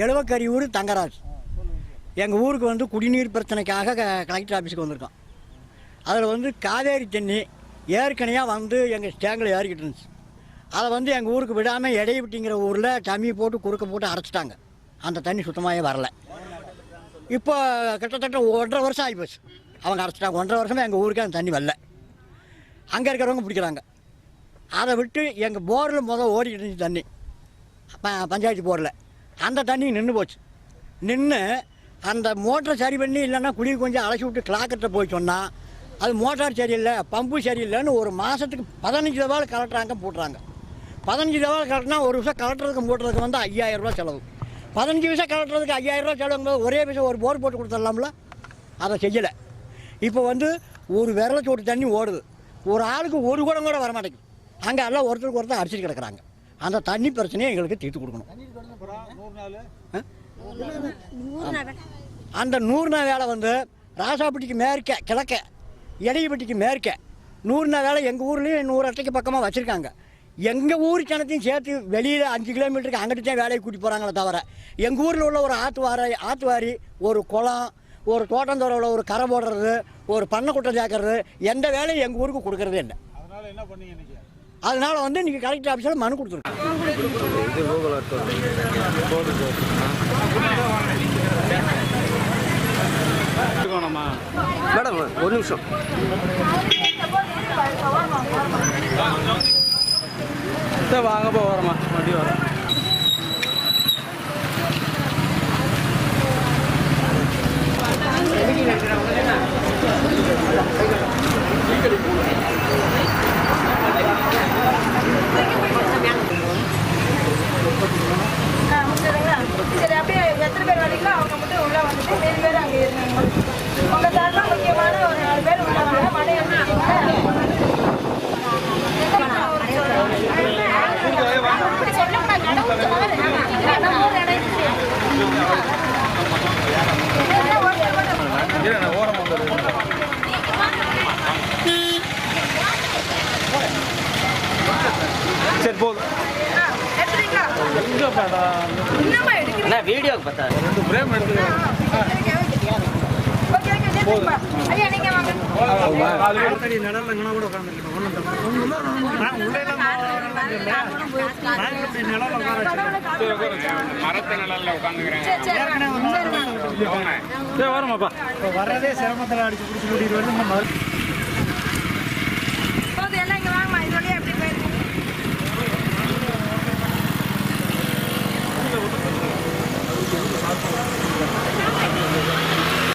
எழுவக்கரியூர் தங்கராஜ். எங்கள் ஊருக்கு வந்து குடிநீர் பிரச்சனைக்காக கலெக்டர் ஆஃபீஸுக்கு வந்திருக்கோம். அதில் வந்து காவேரி தண்ணி ஏற்கனவே வந்து எங்கள் ஸ்டேங்கில் ஏறிக்கிட்டு இருந்துச்சு. அதை வந்து எங்கள் ஊருக்கு விடாமல் இடையவிட்டிங்கிற ஊரில் தண்ணி போட்டு குறுக்க போட்டு அடைச்சிட்டாங்க. அந்த தண்ணி சுத்தமாகவே வரலை. இப்போ கிட்டத்தட்ட 1.5 வருஷம் ஆகிப்போச்சு. அவங்க அடைச்சிட்டாங்க. 1.5 வருஷமே எங்கள் ஊருக்கு அந்த தண்ணி வரல. அங்கே இருக்கிறவங்க பிடிக்கிறாங்க. அதை விட்டு எங்கள் போரில் ஓடிக்கிட்டு இருந்துச்சு தண்ணி, பஞ்சாயத்து போரில். அந்த தண்ணி நின்று போச்சு. நின்று அந்த மோட்டரை சரி பண்ணி இல்லைன்னா குடியை கொஞ்சம் அலசி விட்டு கிளாக்கெட்ட போய் சொன்னால் அது மோட்டார் சரியில்லை, பம்பு சரியில்லைன்னு ஒரு மாதத்துக்கு 15 தபால் கலட்டுறாங்க போட்டுறாங்க. 15 தபால் கலட்டினா ஒரு விஷயம் கலட்டுறதுக்கு மூட்டுறதுக்கு வந்து 5000 ரூபா செலவு. 15 விஷயம் கலட்டுறதுக்கு 5000 ரூபா செலவுங்கும்போது ஒரே விஷயம் ஒரு போர் போட்டு கொடுத்துடலாம்ல. அதை செய்யலை. இப்போ வந்து ஒரு விரலை சோட்டு தண்ணி ஓடுது. ஒரு ஆளுக்கு ஒரு குடம் கூட வரமாட்டேங்குது. அங்கே எல்லாம் ஒருத்தருக்கு ஒருத்தர் அடிச்சுட்டு கிடக்குறாங்க. அந்த தண்ணி பிரச்சனையை எங்களுக்கு தீர்த்து கொடுக்கணும். அந்த 100 நாள் வேலை வந்து ராசாப்பட்டிக்கு மேற்க கிழக்க இடையப்பட்டிக்கு மேற்க 100 நாள் வேலை எங்கள் ஊர்லேயும் 100 அட்டைக்கு பக்கமாக வச்சுருக்காங்க. எங்கள் ஊர் கிணத்தையும் சேர்த்து வெளியில் 5 கிலோமீட்டருக்கு அங்கிட்டு தான் வேலையை கூட்டி போகிறாங்களே தவிர எங்கள் ஊரில் உள்ள ஒரு ஆற்றுவாரி, ஒரு குளம், ஒரு தோட்டந்தோரோட ஒரு கரை போடுறது, ஒரு பண்ணை குட்டை சேர்க்கறது, எந்த வேலையும் எங்கள் ஊருக்கு கொடுக்கறதே இல்லை. அதனால வந்து இன்றைக்கி கலெக்டர் ஆஃபீஸில் மனு கொடுத்துருக்கோம். மேடம் ஒரு நிமிஷம். வாங்க போகிறோமா வண்டி வரோம். சரி, அப்படியே எத்தனை பேர் வரீங்களோ அவங்க மட்டும் உள்ள வந்துட்டு 7 பேர் அங்கே இருந்தாங்க. உங்க சார்பா முக்கியமான ஒரு 4 பேர் உள்ள வாங்க. மழை சரி போதும். வீடியோக்கு பார்த்தா 2 ஃப்ரேம் எடுத்துக்கலாம். வரதே சிரமத்தில் அடிச்சு பிடிச்சி கூட்டிட்டு வந்து